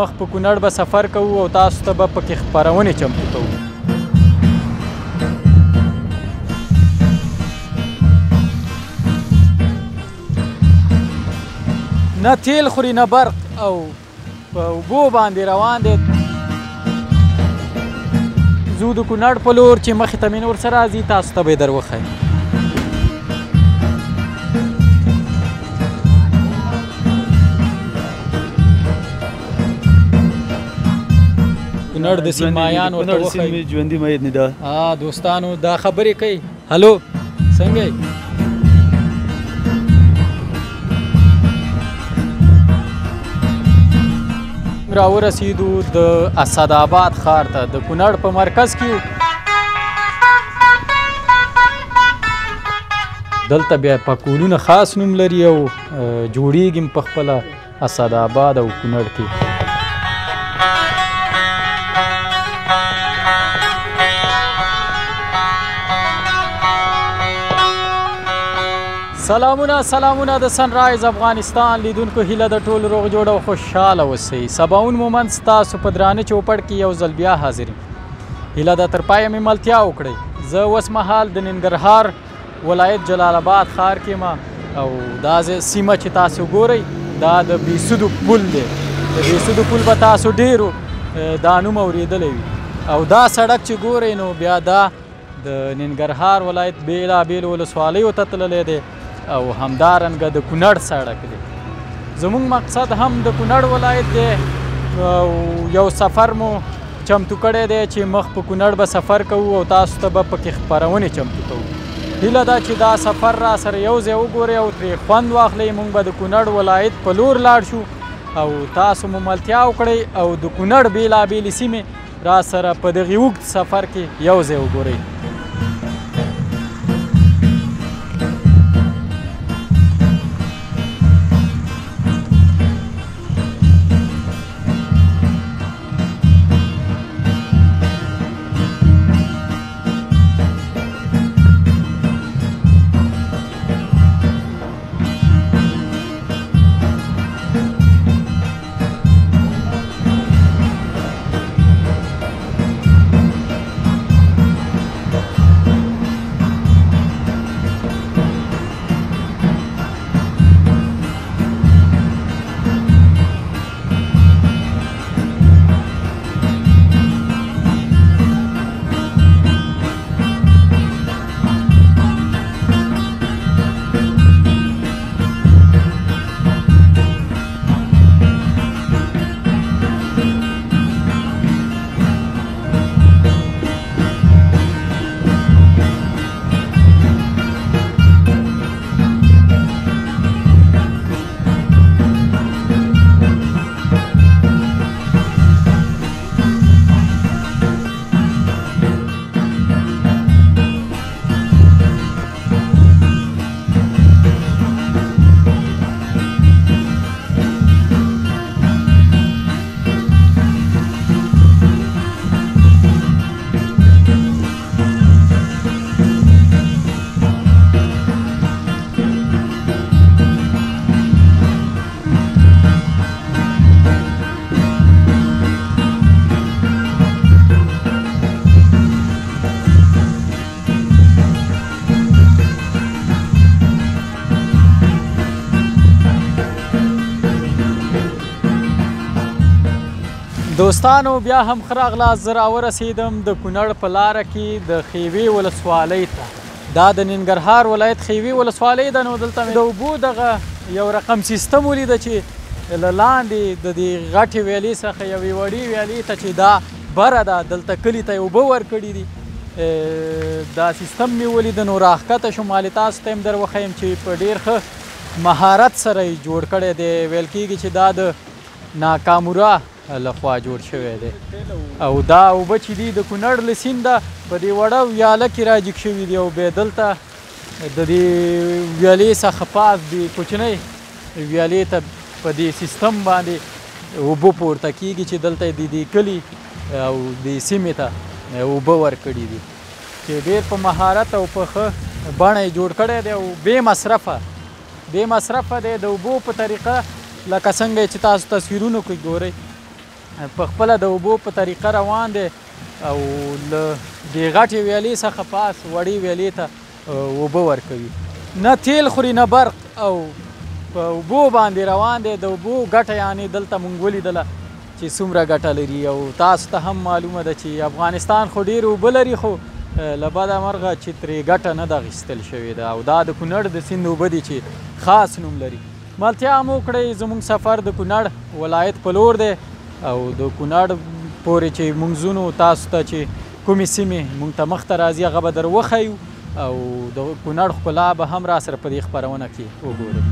مخ په کونړ به سفر کوو او تاسو ته به پکې خپرونې چمتو کوو. نه تیل خوري نه برق او په اوبو باندې روان دی. زه د کونړ په لور چې مخې ته مې نور څه راځي تاسو ته به یې در وښیم. کونړ د سیمایان ورته وښیم. ژوندي مید نه ده. دوستانو دا خبرې کوي. هلو څنګه یې؟ راورسېدو د اسداباد ښار ته د کونړ په مرکز کې. دلته بیا پکولونه خاص نوم لري او جوړیږي په خپله اسداباد او کونړ کې. سلامونه د سنرایز افغانستان لیدونکو، هیله د ټولو روغ جوړ او خوشحاله اوسئ. سباوون مومند ستاسو په درانه چوپړ کې یو ځل بیا حاضر یم. هیله ده تر پایه مې ملتیا وکړئ. زه اوس مهال د ننګرهار ولایت جلال آباد ښار کې یم او دا سیمه چې تاسو ګورئ دا د بیسودو پل دی. د بیسودو پل به تاسو ډېرو دا نوم اورېدلی وي او دا سړک چې ګورئ نو بیا دا د ننګرهار ولایت بېلابېلو ولسوالیو ته تللی دی او همدارنګه د کونړ سړک دی. زموږ مقصد هم د کونړ ولایت دی او یو سفر مو چمتو کړی دی چې مخ په کونړ به سفر کوو او تاسو ته به پکې خپرونې چمتو کوو. هیله ده چې دا سفر را سره یو ځای وګورئ او ترې خوند واخلئ. موږ به د کونړ ولایت په لور لاړ شو او تاسو مو ملتیا وکړئ او د کونړ بېلابېلې سیمې را سره په دغې اوږد سفر کې یو ځای وګورئ. دوستانو بیا هم ښه راغلاست. زه راورسېدم د کونړ په لاره کې د خیوې ولسوالۍ ته. دا د ننګرهار ولایت خیوې ولسوالۍ ده. نو دلته مې د اوبو دغه یو رقم سیستم ولیده چې له لاندې د دې غټې ویالې څخه یوې وړې ویالې ته چې دا بره ده دلته کلي ته یې اوبه ورکړي دي. دا سیستم مې ولیده نو راښکته شوم. حالې تاسو ته هم در وښیم چې په ډېر ښه مهارت سره یې جوړ کړی دی. ویل کېږي چې دا د ناکامورا لخوا جوړ شوی دی او دا اوبه چې دي د کونړ له سینده په دې وړه ویاله کې راجګ شوي دي او بیا دلته د دې ویالې څخه پاس دې کوچنۍ ویالې ته په دې سیستم باندې اوبه پورته کېږي چې دلته د دې کلي او دې سیمې ته اوبه ورکړي دي چې ډېر په مهارت او په ښه بڼه یې جوړ کړی دی او بې مصرفه دی د اوبو په طریقه لکه څنګه چې تاسو تصویرونو کې ګورئ په خپله د اوبو په طریقه روان دی او له دې غټې ویالې څخه پاس وړې ویالې ته اوبه ورکوي. نه تیل خوري نه برق او په اوبو باندې روان دی. د اوبو ګټه یعنې دلته موږ ولیدله چې څومره ګټه لري او تاسو ته هم معلومه ده چې افغانستان خو ډېر اوبه لري خو له بده مرغه چې ترې ګټه نه ده اخیستل شوې ده او دا د کونړ د سیند اوبه دي چې خاص نوم لري. ملتیا مو وکړئ زموږ سفر د کونړ ولایت په لور دی او د کونړ پورې چې موږ ځو تاسو ته چې کومې سیمې موږ ته مخته راځي هغه به در وښیو او د کونړ ښکلا به هم را سره په دې خپرونه کې وګورئ.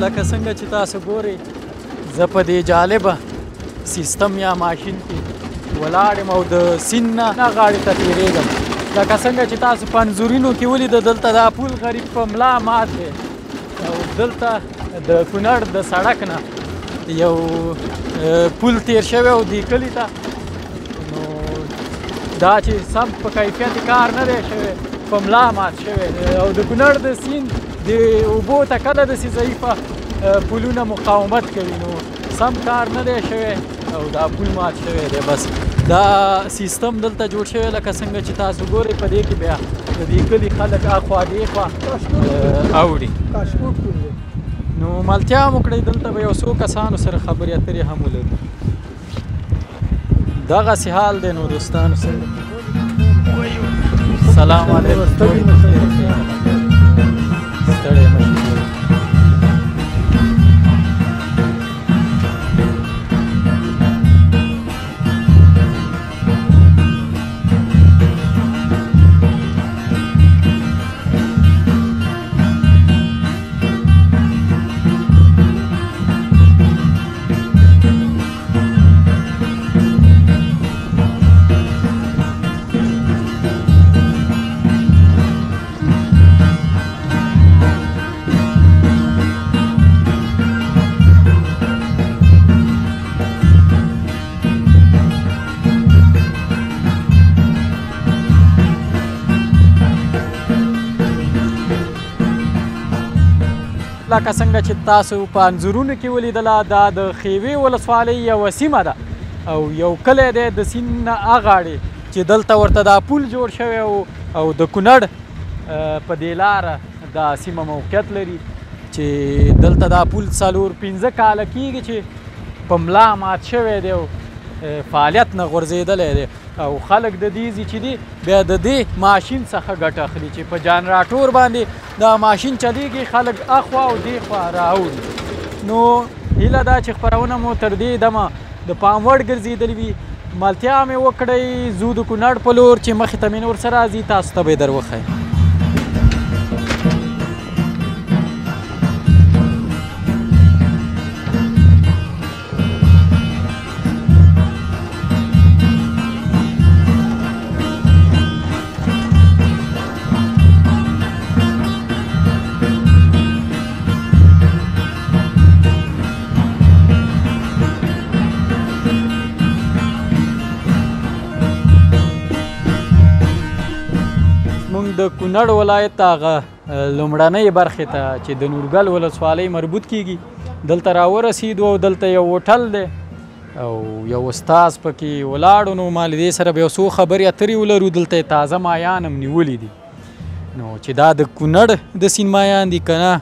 لکه څنګه چې تاسو ګورئ زه په دې جالبه سیستم یا ماشین کې ولاړ یم او د سیند نه غاړې ته تېرېږم. لکه څنګه چې تاسو په انځورونو کې ولیده دلته دا پل غریب په ملا مات دی او دلته د کونړ د سړک نه یو پل تیر شوی او دې کلي ته نو دا چې سم په کیفیت کار نه دی شوی په ملا مات شوی او د کونړ د سیند د اوبو ته کله داسې ضعیفه پلونه مقاومت کوي نو سم کار نه دی شوی او دا پل مات شوی دی. بس دا سیستم دلته جوړ شوی لکه څنګه چې تاسو ګورئ په دې کې بیا د دې کلي خلک اخوا دېخوا اوړي. نو ملتیا مو کړئ دلته به یو څو کسانو سره خبرې اترې هم ولرو. دغسې حال دی نو دوستانو سره. سلام علیکم. ستړی مه شئ. لکه څنګه چې تاسو په انځورونو کې ولیدله دا د خیوې ولسوالۍ یوه سیمه ده او یو کلی دی د سیند نه اغاړې چې دلته ورته دا پل جوړ شوی او د کونړ په دې لاره دا سیمه موقعیت لري چې دلته دا پل 4-5 کاله کېږي چې په ملا مات شوی دی او فعالیت نه غورځېدلی دی او خلک د دې ځي چې دي بیا د دې ماشین څخه ګټه اخلي چې په جانراټور باندې دا ماشین چلیږي خلک اخوا او دېخوا راوړي. نو هیله ده چې خپرونه مو تر دې دمه د پام وړ ګرځېدلې وي. ملتیا مې وکړئ ځو د کونړ په لور چې مخې ته مې نور څه راځي تاسو ته به یې در وښیم. د کونړ ولایت هغه لومړنۍ برخې ته چې د نورګل ولسوالۍ مربوط کیږي دلته راورسېدو او دلته یو هوټل دی او یو استاذ پکې ولاړو نو ما له دې سره به یو څو خبرې اترې ولرو. دلته یې تازه مایان هم نیولي دي نو چې دا د کونړ د سیند مایان دي که نه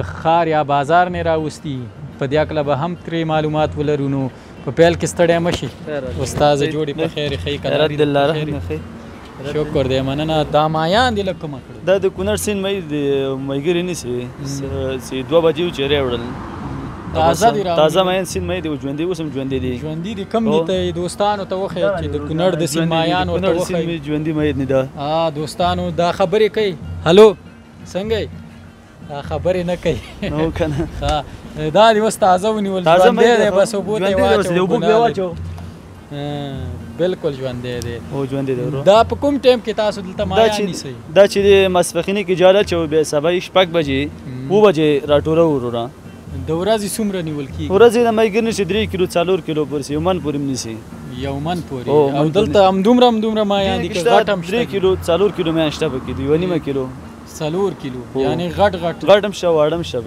د ښار یا بازار نه راوستي په دې هکله به هم ترې معلومات ولرو. نو په پیل کې ستړی مه شي استاذه جوړې په خیر ښې که شکر دی مننه. دا مایان دي لږ کمه کړه دا د کونړ سیند ملګري نیسي چې 2 بجې چې راوړل تازه مین سیند مې دی ژوندي اوس هم ژوندي دي ژوندي دي کم دي ته دوستانو ته وښیه چې د کونړ د سیند مایان ورته وښیي ژوندي مې نه ده دوستانو دا خبرې کوي هلو څنګه دا خبرې نه کوي نو کنه دا دې اوس تازه ونیول ژوندی دی بس اوبو ته واچو بالکل ژوندی دی دا په کوم ټایم کې تاسو دلته مایان نیسئ دا چې د ماسپښیني کې جاله چې بیا سبا 6 بجې 2 بجې راټوله وروره د ورځې څومره نیول کېږي ورځې د مایګر نیسي 3 کیلو 4 کیلو پورې یو من پورې نیسي یو من پورې او دلته همدومره مایان دي که غټ هم 3 کیلو 4 کیلو مایان شته پکې دي 1.5 کیلو 4 کیلو یعنی غټ هم شته واړه هم شته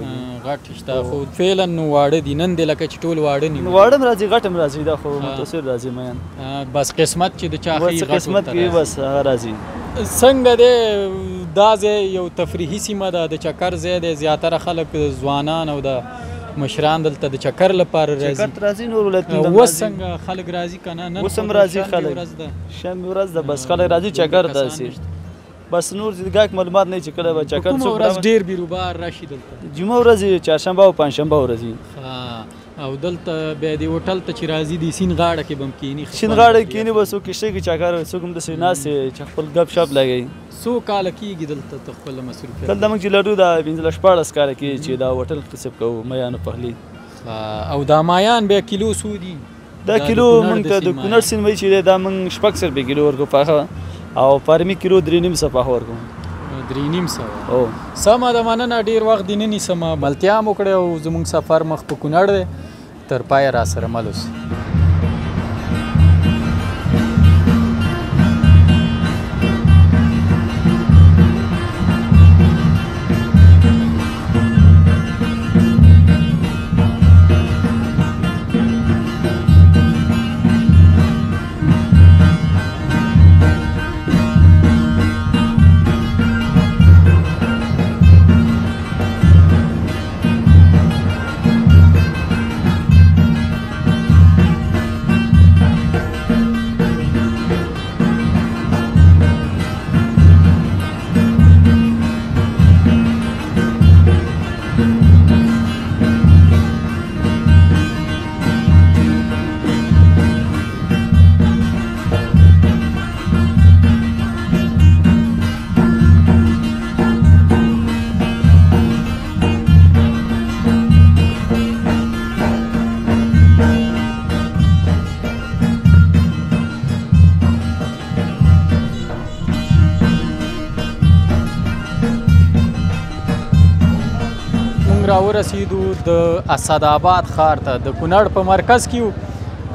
غټ شته خو فعلا نو واړه دي نن دې لکه چې ټول واړه نیول واړه هم راځي غټ هم راځي دا خو متصل راځي مایان بس قسمت چې د چا ښي غټ قسمت کې بس هغه راځي څنګه دی دا ځای یو تفریحي سیمه ده د چکر ځای دی زیاتره خلک ځوانان او د مشران دلته د چکر لپاره راځي نور ولایتونه اوس څنګه خلک راځي که نه اوس هم راځي خلک شنبه ورځ ده بس خلک راځي چکر داسې بس نور ځګاک معلومات نه چې کله به چکر څوک ورځ ډیر بیروبار راشي دلته جمعه ورځ چهارشنبه او پنجشنبه ورځ او دلته بیا دې هوټل ته چې راځي د سیند غاړه کې به هم کښېني سیند غاړه کې کښېني بس څوک کښتۍ کې چکر څوک هم داسې ناستې چې خپل ګپ شپ لګوي څو کاله کېږي دلته ته خپله مصروفیت دلته موږ چې لرو دا 15-14 کاله کېږي چې دا هوټل کسب کوو مایانو پخلي او دا مایان بیا کیلو څو دي دا کیلو موږ ته د کونړ سیند وایي چې دی دا موږ 600 روپۍ کیلو ورکو پاخه او فارمي کیلو 3.5 پاخه ورکو 3.5 سمه ده مننه ډېر وخت دې نه نیسمه ملتیا مو کړې او زموږ سفر مخ په کونړ دی تر پایه راسره مل اوسئ راورسېدو د اسداباد ښار ته د کونړ په مرکز کې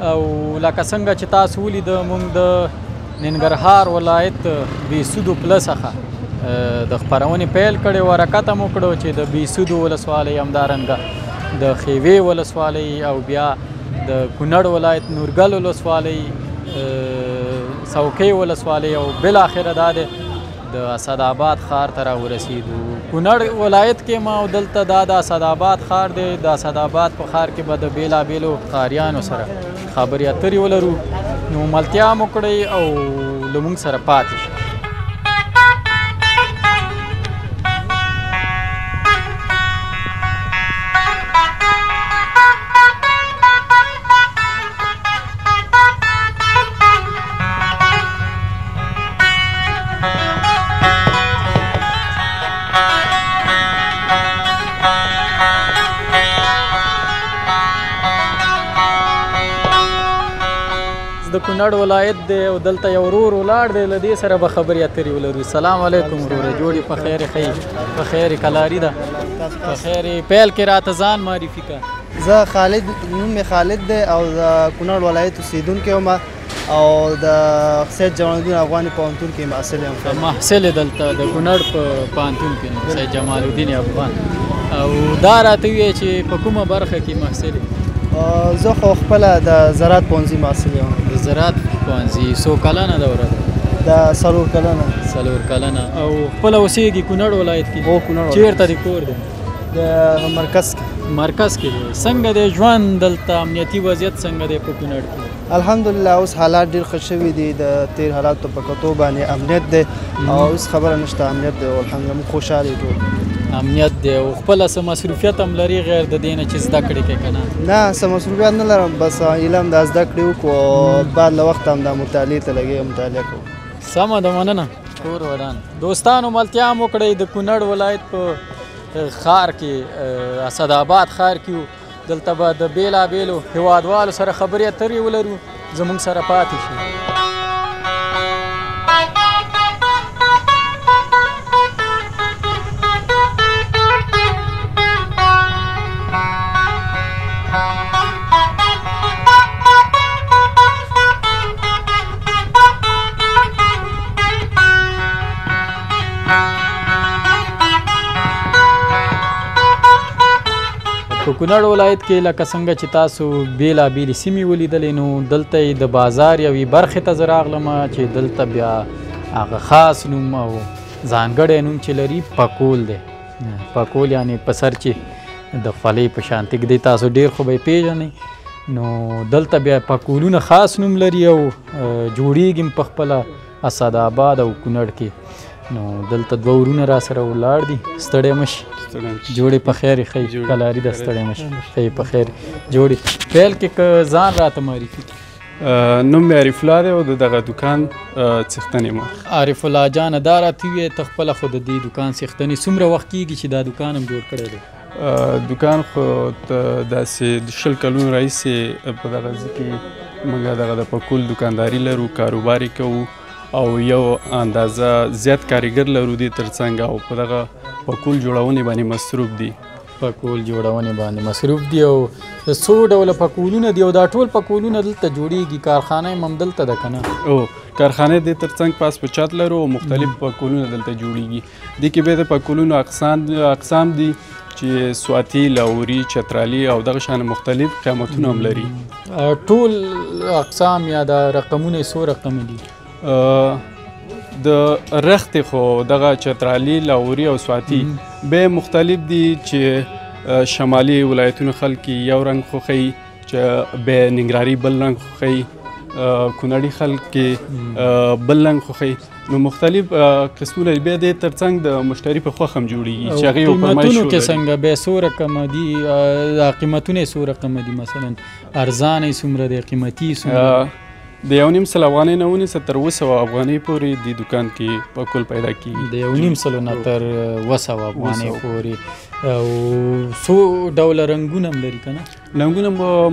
او لکه څنګه چې تاسو ولیده موږ د ننګرهار ولایت بیسودو پله څخه د خپرونې پیل کړې وه حرکت هم وکړو چې د بیسودو ولسوالۍ همدارنګه د خیوې ولسوالۍ او بیا د کونړ ولایت نورګل ولسوالۍ څوکۍ ولسوالۍ او بالاخره دا دی د اسداباد ښار ته راورسېدو کونړ ولایت کې ما او دلته دا د اسداباد ښار دی د اسداباد په ښار کې به د بېلابېلو ښاریانو سره خبرې اترې ولرو نو ملتیا مو کړئ او له موږ سره پاتې شئ د کونړ ولایت دی او دلته یو ورور ولاړ دی له دې سره به خبرې اترې ولرو سلام علیکم وروره جوړې په خیر ښیي په خیر کلاري ده په خیر پیل کې راته ځان معرفي کړه زه خالد نوم مې خالد دی او د کونړ ولایت اوسېدونکی یم او د سید جمال الدین افغاني پوهنتون کې محصل یم محصل دلته د کونړ په پوهنتون کې سید جمال الدین افغان او دا راته ووایه چې په کومه برخه کې محصل زه خو خپله د زراعت پوهنځي محصل یم د زراعت پوهنځي څو کلنه دوره ده د 4 کلنه 4 کلنه او خپله اوسېږي کونړ ولایت کې هو کونړ چېرته دی کور دی د مرکز کې دی څنګه دی ژوند دلته امنیتي وضعیت څنګه دی په کونړ کې الحمدلله اوس حالات ډېر ښه شوي دي د تېر حالاتو په کتو باندې امنیت دی او اوس خبره نشته امنیت دی الحمدلله موږ خوشحال یو ټول امنیت دی او خپله څه مصروفیت هم لري غیر د دې نه چې زده کړې کوې که نه؟ نه څه مصروفیت نه لرم، بس علم دا زده کړې وکړو او بعد له وخته هم دا مطالعې ته لګېږم، مطالعه کوم. سمه ده، مننه. کور ودان دوستانو ملتیا هم وکړئ. د کونړ ولایت په ښار کې اسداباد ښار کې وو. دلته به د بېلابېلو هېوادوالو سره خبرې اترې ولرو، زموږ سره پاتې شي. په کونړ ولایت کې لکه څنګه چې تاسو بېلابېلې سیمې ولیدلې، نو دلته یې د بازار یوې برخې ته زه راغلم چې دلته بیا هغه خاص نوم او ځانګړی نوم چې لري پکول دی. پکول یعنې په سر چې د خولۍ په شانتې ږدي، تاسو ډېر خو به یې پېژنئ. نو دلته بیا پکولونه خاص نوم لري او جوړېږي په خپله اسداباد او کونړ کې. نو دلته دوه ورونه را سره ولاړ دي. ستړی مه شي، جوړې په خیر یې ښایي، کلاري ده، ستړی مه شي، ښایي په خیر جوړې. پیل کې که ځان راته معرفي کړي. نوم مې عارف الله دی او د دغه دکان څښتن یم. عارف الله جانه دا راته ووایې ته خپله خو د دې دکان څښتن یې، څومره وخت کېږي چې دا دکان هم جوړ کړی دی؟ دکان خو داسې 20 کلونو راهیسې په دغه ځای کې موږ دغه د پکول دکانداري لرو، کاروبار یې کوو او یو اندازه زیات کارګر لرو دې ترڅنګ او په دغه پکول جوړونې باندې مصروف دي. پکول جوړونې باندې مصروف دي او څو ډوله پکولونه دي او دا ټول پکولونه دلته جوړېږي؟ کارخانه یې هم دلته ده که نه؟ او کارخانه دې ترڅنګ پاس په چت لرو او مختلف پکولونه دلته جوړېږي. دې کې بیا د پکولونو اقسام دي چې سواتي، لاوري، چترالي او دغه شان مختلف قیمتونه هم لري. ټول اقسام یا د رقمونه یې څو رقمه دي؟ د رختې خو دغه چترالي، لاوري او سواتي به مختلف دي چې شمالي ولایتونو خلک یو رنګ خوښوي، چې به ننګرهاري بل رنګ خوښوي، کونړي خلک بل رنګ خوښوي. نو مختلف قسمونه بیا دې ترڅنګ د مشتري په خوښ هم جوړېږي چې هغې یو فرمایش قیمتونو کې څنګه بیا څو رقمه دي؟ دا قیمتونه یې څو رقمه دي؟ مثلا ارزانه یې څومره دی، قیمتي یې څومره؟ د 1.5 افغانۍ نه ونیسه تر 200 افغانۍ پورې دې دکان کې پکول پیدا کېږي. د 1.5 نه تر 200 افغانۍ پورې. او څو ډوله رنګونه هم لري که نه؟ رنګونه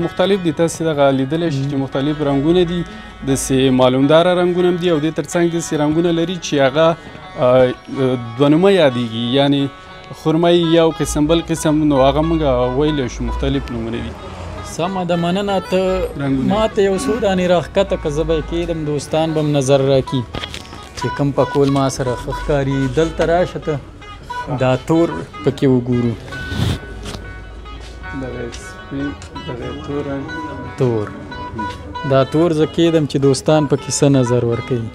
مختلف دي، تاسې دغه لیدلی شئ چې مختلف رنګونه دي. داسې معلومداره رنګونه هم دي او دې ترڅنګ داسې رنګونه لري چې هغه دوه نومه یادېږي، یعنې خرمۍ یو قسم بل قسم، نو هغه موږ ویلی شو مختلف نومونه دي. سمه ده، مننه. ته ما ته یو څو دانې راښکته که زه به یې کېدم، دوستان به م نظر راکړي چې کوم پکول ما سره ښه ښکاري. دلته راشه ته دا تور پکې وګورو. تور دا تور زه کېدم چې دوستان پکې څه نظر ورکوي،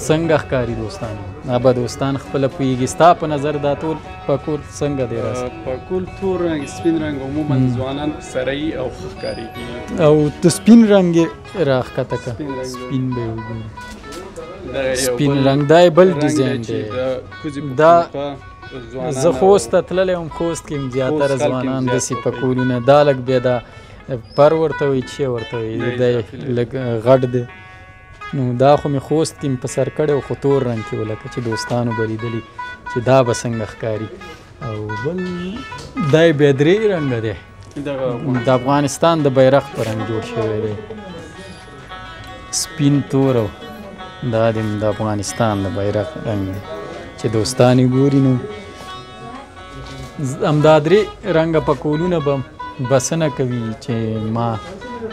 څنګه ښکاري دوستان؟ به دوستان خپله پوهېږي. ستا په نظر دا ټول پکول څنګه دی راسه؟ پکول تور رنګ، سپین رنګ عموما ځوانان سره یي او ښه ښکارېږي. او د سپین رنګ یې راښکته که سپین به یې وګورو. سپین رنګ دا یې بل ډیزاین دی. دا زه خوست ته تللی وم، خوست کې زیاتره ځوانان داسې پکولونه، دا لږ بیا دا پر ورته وایي چې ورته وایي، دا یې لږ غټ دی. نو دا خو مې خوست کې په سر کړی و، خو تور رنګ کې و، لکه چې دوستانو به لیدلي چې دا به څنګه ښکاري. او بل دا یې بیا درې رنګه دی، د افغانستان د بیرغ په رنګ جوړ شوی دی. سپین تور او دا د افغانستان د بیرغ رنګ دی چې دوستان یې ګوري. نو همدا درې رنګه پکولونه به بسنه کوي چې ما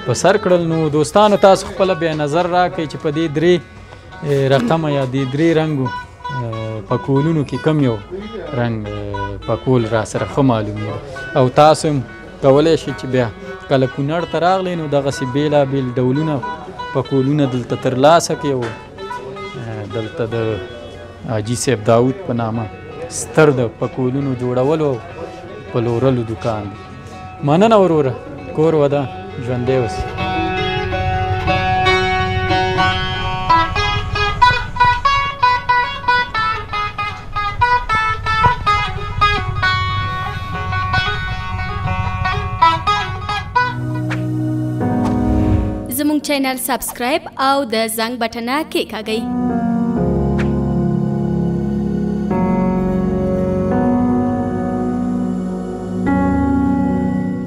په سر کړل. نو دوستانو تاسو خپله بیا نظر راکړئ چې په دې درې رقمه یا دې درې رنګو پکولونو کې کم یو رنګ پکول را سره ښه معلومېږي. او تاسو هم کولی شئ چې بیا کله کونړ ته راغلی نو دغسې بېلابېل ډولونه پکولونه دلته ترلاسه کړئ. او دلته د حاجي صاحب داود په نامه ستر د پکولونو جوړولو او پلورلو دکان دی. مننه وروره، کور ودان، ژوندی اوسئ. زموږ چینل سبسکرایب او د زنګ بټنه کېکاږئ.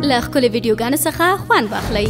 له ښکلې ویډیوګانو څخه خوند واخلئ.